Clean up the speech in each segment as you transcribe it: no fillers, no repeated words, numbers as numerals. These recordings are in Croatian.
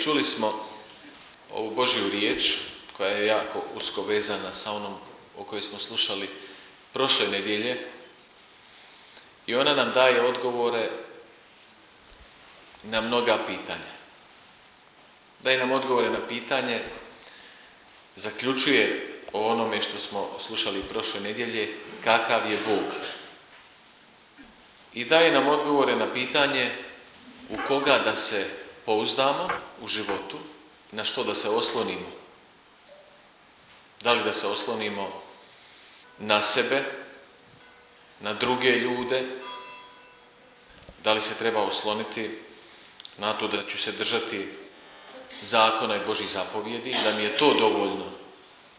čuli smo ovu Božju riječ koja je jako usko vezana sa onom o kojoj smo slušali prošle nedjelje i ona nam daje odgovore na mnoga pitanja. Daje nam odgovore na pitanje, zaključuje o onome što smo slušali prošle nedjelje, kakav je Bog. I daje nam odgovore na pitanje u koga da se pouzdamo u životu, na što da se oslonimo. Da li da se oslonimo na sebe, na druge ljude, da li se treba osloniti na to da ću se držati zakona i Božjih zapovjedi i da mi je to dovoljno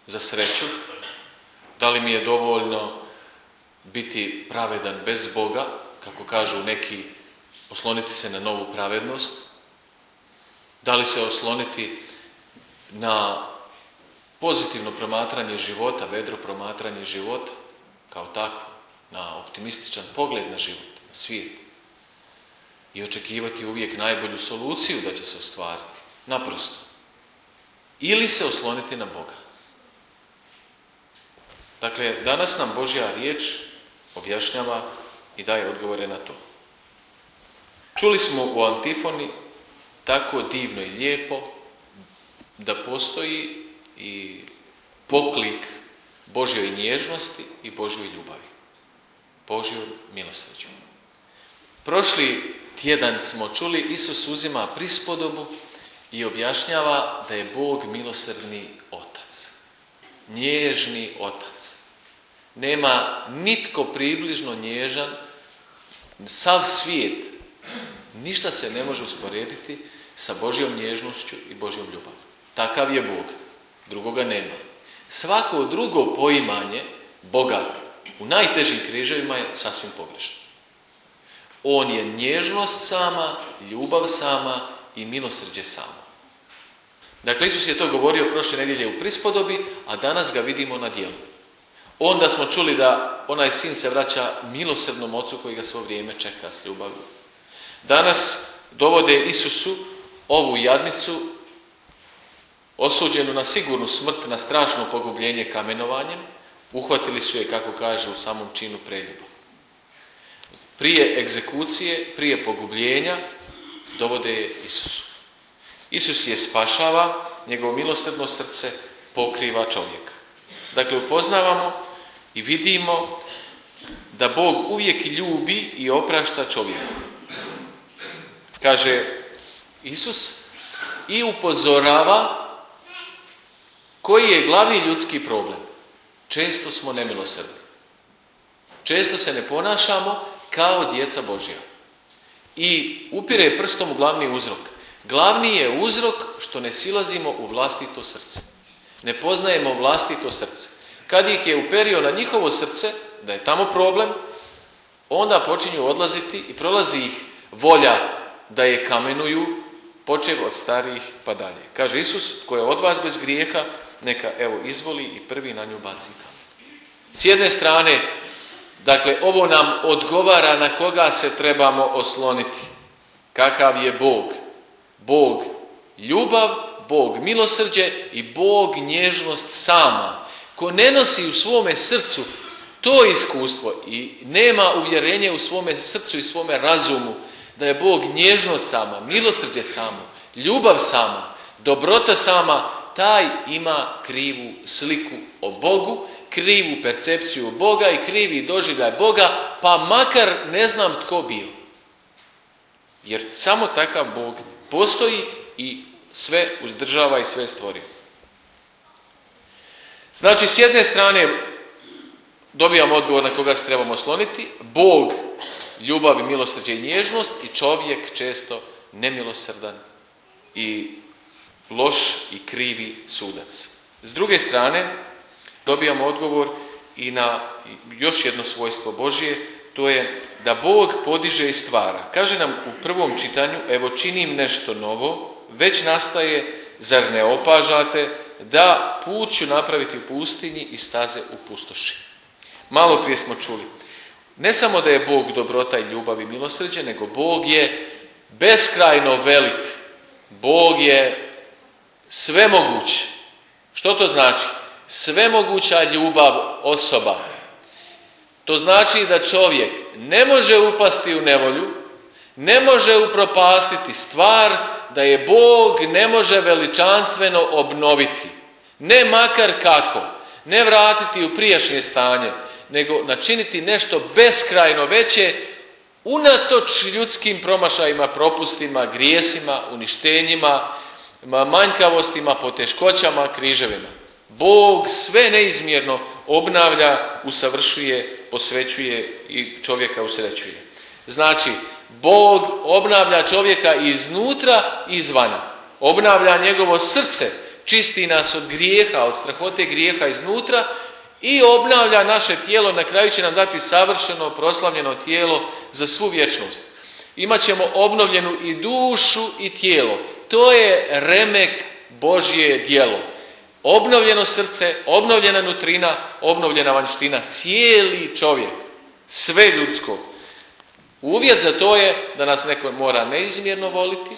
za sreću, da li mi je dovoljno biti pravedan bez Boga, kako kažu neki, osloniti se na novu pravednost, da li se osloniti na pozitivno promatranje života, vedro promatranje života, kao tako, na optimističan pogled na život, na svijet i očekivati uvijek najbolju soluciju da će se ostvariti, naprosto. Ili se osloniti na Boga. Dakle, danas nam Božja riječ objašnjava i daje odgovore na to. Čuli smo u antifoni tako divno i lijepo da postoji i poklik Božjoj nježnosti i Božjoj ljubavi. Božjoj milosrđu. Prošli tjedan smo čuli, Isus uzima prispodobu i objašnjava da je Bog milosrdni otac. Nježni otac. Nema nitko približno nježan, sav svijet, ništa se ne može usporediti sa Božjom nježnošću i Božjom ljubavlju. Takav je Bog, drugoga nema. Svako drugo poimanje Boga u najtežim križevima je sasvim pogrešno. On je nježnost sama, ljubav sama i milosrđe samo. Dakle, Isus je to govorio prošle nedjelje u prispodobi, a danas ga vidimo na djelu. Onda smo čuli da onaj sin se vraća milosrdnom ocu koji ga svo vrijeme čeka s ljubavlju. Danas dovode Isusu ovu jadnicu, osuđenu na sigurnu smrt, na strašno pogubljenje kamenovanjem, uhvatili su je, kako kaže, u samom činu preljuba. Prije egzekucije, prije pogubljenja, dovode je Isusu. Isus je spašava, njegovo milosrdno srce pokriva čovjeka. Dakle, upoznavamo i vidimo da Bog uvijek ljubi i oprašta čovjeku. Kaže Isus i upozorava koji je glavni ljudski problem. Često smo nemilosrdni. Često se ne ponašamo kao djeca Božja. I upire prstom u glavni uzrok. Glavni je uzrok što ne silazimo u vlastito srce. Ne poznajemo vlastito srce. Kad ih je uperio na njihovo srce, da je tamo problem, onda počinju odlaziti i prolazi ih volja da je kamenuju, počev od starijih pa dalje. Kaže Isus, tko je od vas bez grijeha, neka evo izvoli i prvi na nju baci kamen. S jedne strane, dakle, ovo nam odgovara na koga se trebamo osloniti. Kakav je Bog? Bog ljubav, Bog milosrđe i Bog nježnost sama. Ko ne nosi u svome srcu to iskustvo i nema uvjerenje u svome srcu i svome razumu da je Bog nježnost sama, milosrđe samo, ljubav sama, dobrota sama, taj ima krivu sliku o Bogu, krivu percepciju Boga i krivi doživljaj Boga, pa makar ne znam tko bio. Jer samo takav Bog postoji i sve uzdržava i sve stvori. Znači, s jedne strane dobijamo odgovor na koga se trebamo osloniti, Bog, ljubav i milosrđe i nježnost, i čovjek često nemilosrdan i loš i krivi sudac. S druge strane, dobijamo odgovor i na još jedno svojstvo Božje, to je da Bog podiže i stvara. Kaže nam u prvom čitanju, evo činim nešto novo, već nastaje, zar ne opažate, da put ću napraviti u pustinji i staze u pustoši. Malo prije smo čuli, ne samo da je Bog dobrota i ljubav i milosrđe, nego Bog je beskrajno velik Bog je svemoguć. Što to znači? Svemoguća ljubav, osoba. To znači da čovjek ne može upasti u nevolju, ne može upropastiti stvar, da je Bog ne može veličanstveno obnoviti. Ne makar kako, ne vratiti u prijašnje stanje, nego načiniti nešto beskrajno veće, unatoč ljudskim promašajima, propustima, grijesima, uništenjima, manjkavostima, poteškoćama, križevima. Bog sve neizmjerno obnavlja, usavršuje, posvećuje i čovjeka usrećuje. Znači, Bog obnavlja čovjeka iznutra i izvana. Obnavlja njegovo srce, čisti nas od grijeha, od strahote grijeha iznutra i obnavlja naše tijelo. Na kraju će nam dati savršeno, proslavljeno tijelo za svu vječnost. Imaćemo obnovljenu i dušu i tijelo. To je remek Božje djelo. Obnovljeno srce, obnovljena nutrina, obnovljena vanjština, cijeli čovjek, sve ljudsko. Uvjet za to je da nas neko mora neizmjerno voliti,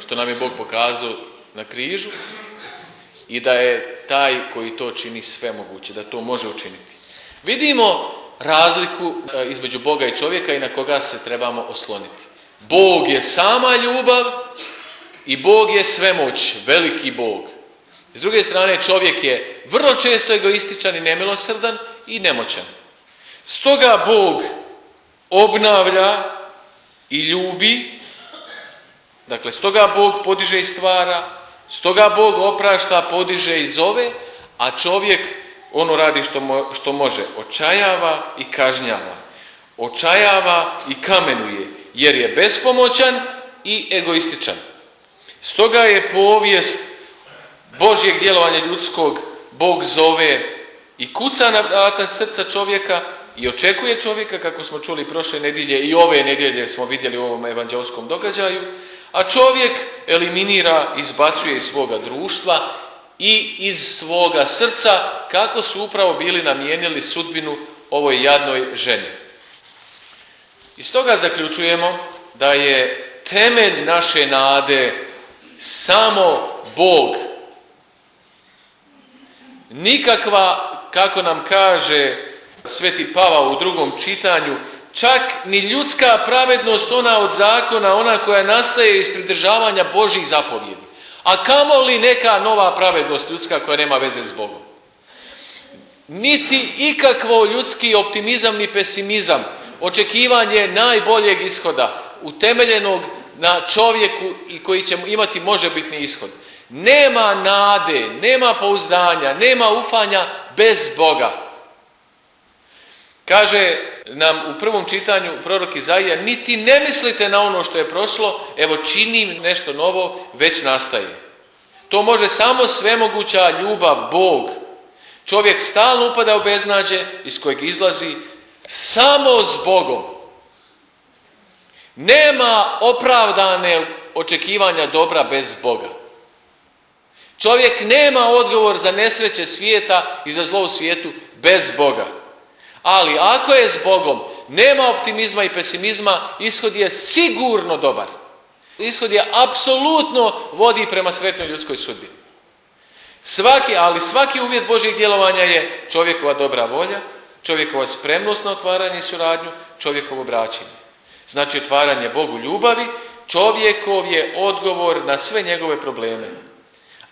što nam je Bog pokazao na križu, i da je taj koji to čini sve moguće, da to može učiniti. Vidimo razliku između Boga i čovjeka i na koga se trebamo osloniti. Bog je sama ljubav i Bog je svemoć, veliki Bog. S druge strane, čovjek je vrlo često egoističan i nemilosrdan i nemoćan. Stoga Bog obnavlja i ljubi, dakle, stoga Bog podiže i stvara, stoga Bog oprašta, podiže i zove, a čovjek ono radi što može, očajava i kažnjava, očajava i kamenuje, jer je bespomoćan i egoističan. Stoga je povijest Božjeg djelovanja ljudskog, Bog zove i kuca na vrata srca čovjeka i očekuje čovjeka, kako smo čuli prošle nedjelje i ove nedjelje smo vidjeli u ovom evanđelskom događaju, a čovjek eliminira, izbacuje iz svoga društva i iz svoga srca, kako su upravo bili namijenili sudbinu ovoj jadnoj ženi. Iz toga zaključujemo da je temelj naše nade samo Bog. Nikakva, kako nam kaže Sveti Pavao u drugom čitanju, čak ni ljudska pravednost, ona od zakona, ona koja nastaje iz pridržavanja Božjih zapovjedi. A kamoli neka nova pravednost ljudska koja nema veze s Bogom. Niti ikakvo ljudski optimizam ni pesimizam, očekivanje najboljeg ishoda, utemeljenog na čovjeku i koji će imati možebitni ishod. Nema nade, nema pouzdanja, nema ufanja bez Boga. Kaže nam u prvom čitanju prorok Izaija, niti ne mislite na ono što je prošlo, evo činim nešto novo, već nastaje. To može samo svemoguća ljubav, Bog. Čovjek stalno upada u beznađe iz kojeg izlazi samo s Bogom. Nema opravdane očekivanja dobra bez Boga. Čovjek nema odgovor za nesreće svijeta i za zlo u svijetu bez Boga. Ali ako je s Bogom, nema optimizma i pesimizma, ishod je sigurno dobar. Ishod je apsolutno vodi prema sretnoj ljudskoj sudbini. Svaki uvjet Božjeg djelovanja je čovjekova dobra volja, čovjekova spremnost na otvaranje i suradnju, čovjekovo obraćanje. Znači otvaranje Bogu ljubavi, čovjekov je odgovor na sve njegove probleme.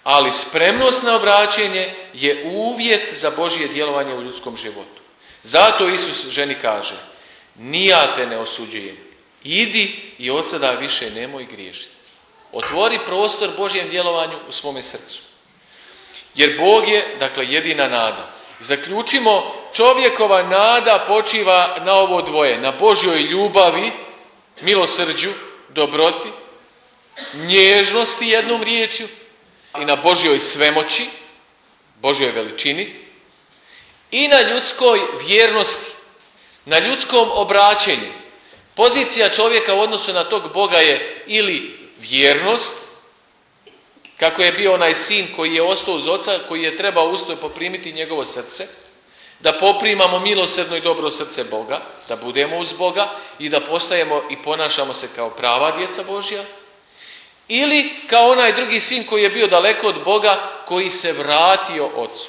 Ali spremnost na obraćanje je uvjet za Božje djelovanje u ljudskom životu. Zato Isus ženi kaže, ni ja te ne osuđujem, idi i od sada više nemoj griješiti. Otvori prostor Božjem djelovanju u svome srcu. Jer Bog je, dakle, jedina nada. Zaključimo, čovjekova nada počiva na ovo dvoje, na Božjoj ljubavi, milosrđu, dobroti, nježnosti jednom riječju i na Božjoj svemoći, Božjoj veličini i na ljudskoj vjernosti, na ljudskom obraćenju. Pozicija čovjeka u odnosu na tog Boga je ili vjernost, kako je bio onaj sin koji je ostao uz oca, koji je trebao usto poprimiti njegovo srce, da poprimamo milosrdno i dobro srce Boga, da budemo uz Boga i da postajemo i ponašamo se kao prava djeca Božja, Ili kao onaj drugi sin koji je bio daleko od Boga, koji se vratio ocu.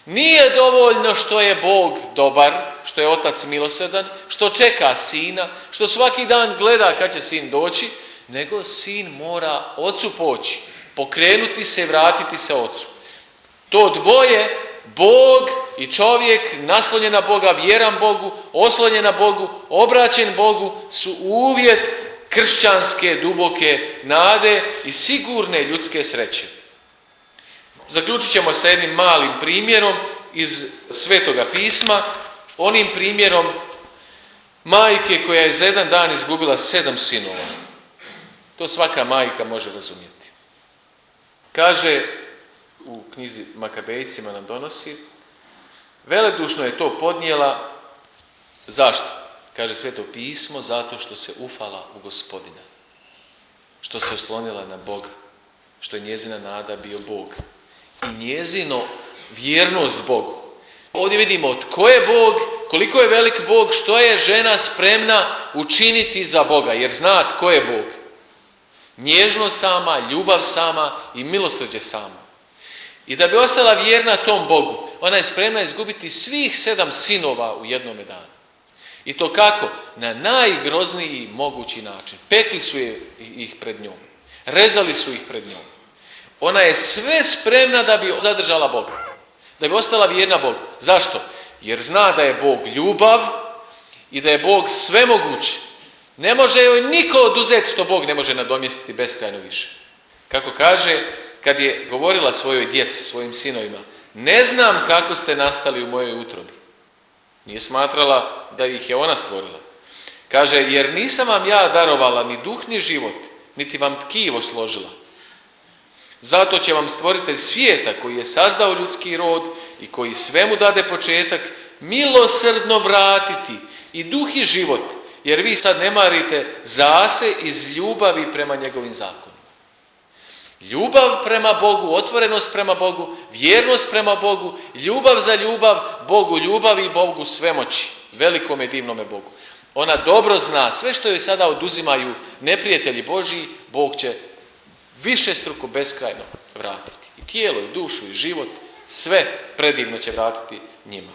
Nije dovoljno što je Bog dobar, što je otac milosrdan, što čeka sina, što svaki dan gleda kad će sin doći, nego sin mora ocu poći, pokrenuti se i vratiti se ocu. To dvoje, Bog i čovjek, naslonjen na Boga, vjeran Bogu, oslonjen na Bogu, obraćen Bogu, su uvjet kršćanske duboke nade i sigurne ljudske sreće. Zaključit ćemo sa jednim malim primjerom iz Svetoga pisma, onim primjerom majke koja je za jedan dan izgubila 7 sinova. To svaka majka može razumjeti. Kaže u knjizi Makabejcima nam donosi, veledušno je to podnijela. Zašto? Kaže Sveto pismo, zato što se ufala u Gospodina, što se oslonila na Boga, što je njezina nada bio Bog i njezino vjernost Bogu. Ovdje vidimo tko je Bog, koliko je velik Bog, što je žena spremna učiniti za Boga, jer zna tko je Bog. Nježnost sama, ljubav sama i milosrđe samo. I da bi ostala vjerna tom Bogu, ona je spremna izgubiti svih 7 sinova u jednome danu. I to kako? Na najgrozniji mogući način. Pekli su ih pred njom. Rezali su ih pred njom. Ona je sve spremna da bi zadržala Boga. Da bi ostala vjerna Bogu. Zašto? Jer zna da je Bog ljubav i da je Bog svemoguć. Ne može joj niko oduzeti što Bog ne može nadomjestiti beskrajno više. Kako kaže, kad je govorila svojoj djeci, svojim sinovima, ne znam kako ste nastali u mojoj utrobi. Nije smatrala da ih je ona stvorila. Kaže, jer nisam vam ja darovala ni duh ni život, niti vam tkivo složila. Zato će vam stvoritelj svijeta koji je sazdao ljudski rod i koji svemu dade početak, milosrdno vratiti i duh i život, jer vi sad ne marite zase iz ljubavi prema njegovim zakonima. Ljubav prema Bogu, otvorenost prema Bogu, vjernost prema Bogu, ljubav za ljubav, Bogu ljubav i Bogu svemoći, velikome divnome Bogu. Ona dobro zna, sve što joj sada oduzimaju neprijatelji Božji, Bog će višestruko beskrajno vratiti. I tijelo, i dušu, i život, sve predivno će vratiti njima.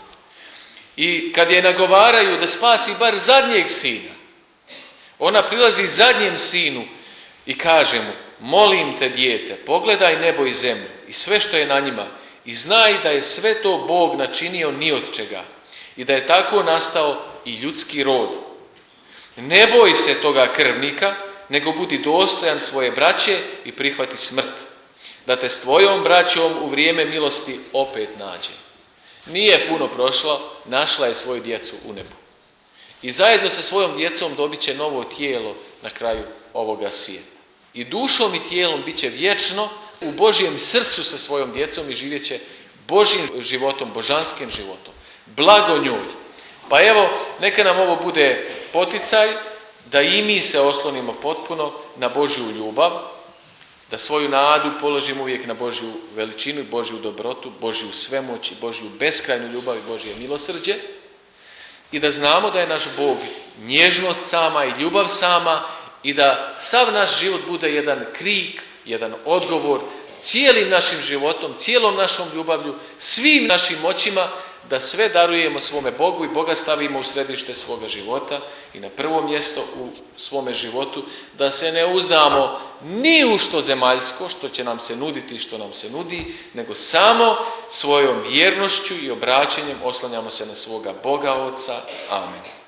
I kad je nagovaraju da spasi bar zadnjeg sina, ona prilazi zadnjem sinu i kaže mu, molim te dijete, pogledaj nebo i zemlju i sve što je na njima i znaj da je sve to Bog načinio ni od čega i da je tako nastao i ljudski rod. Ne boj se toga krvnika, nego budi dostojan svoje braće i prihvati smrt, da te s tvojom braćom u vrijeme milosti opet nađe. Nije puno prošlo, našla je svoju djecu u nebu. I zajedno sa svojom djecom dobit će novo tijelo na kraju ovoga svijeta. I dušom i tijelom bit će vječno u Božjem srcu sa svojom djecom i živjet će Božjim životom, božanskim životom. Blago njoj. Pa evo, neka nam ovo bude poticaj da i mi se oslonimo potpuno na Božju ljubav, da svoju nadu položimo uvijek na Božju veličinu i Božju dobrotu, Božju svemoć i Božju beskrajnu ljubav i Božje milosrđe i da znamo da je naš Bog nježnost sama i ljubav sama i da sav naš život bude jedan krik, jedan odgovor cijelim našim životom, cijelom našom ljubavlju, svim našim moćima, da sve darujemo svome Bogu i Boga stavimo u središte svoga života i na prvo mjesto u svome životu, da se ne uzdamo ni u što zemaljsko, što će nam se nuditi i što nam se nudi, nego samo svojom vjernošću i obraćanjem oslanjamo se na svoga Boga Oca. Amen.